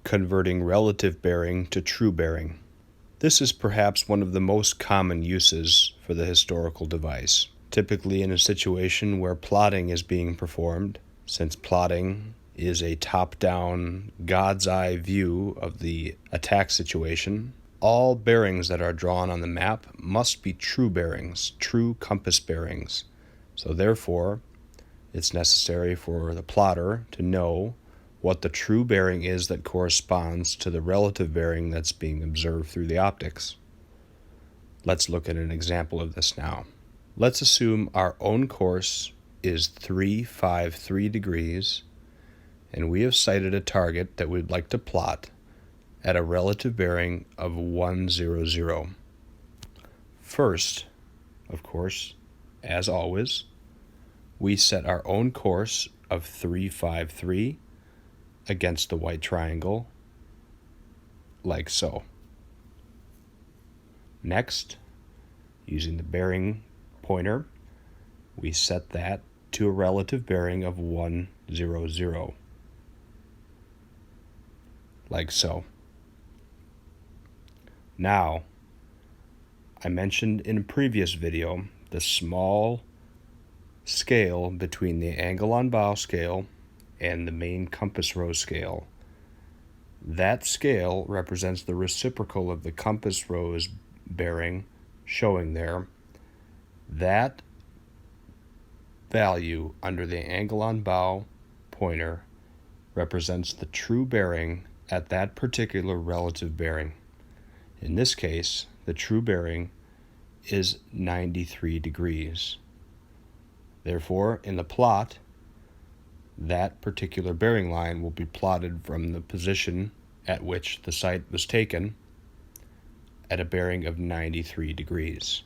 converting relative bearing to true bearing. This is perhaps one of the most common uses for the historical device, typically in a situation where plotting is being performed, since plotting is a top-down, God's eye view of the attack situation. All bearings that are drawn on the map must be true bearings, true compass bearings. So therefore, it's necessary for the plotter to know what the true bearing is that corresponds to the relative bearing that's being observed through the optics. Let's look at an example of this now. Let's assume our own course is 353 degrees, and we have sighted a target that we'd like to plot at a relative bearing of 100. First, of course, as always, we set our own course of 353 against the white triangle, like so. Next, using the bearing pointer, we set that to a relative bearing of 100, like so. Now, I mentioned in a previous video the small scale between the angle on bow scale and the main compass rose scale. That scale represents the reciprocal of the compass rose bearing showing there. That value under the angle on bow pointer represents the true bearing at that particular relative bearing. In this case, the true bearing is 93 degrees. Therefore, in the plot, that particular bearing line will be plotted from the position at which the site was taken at a bearing of 93 degrees.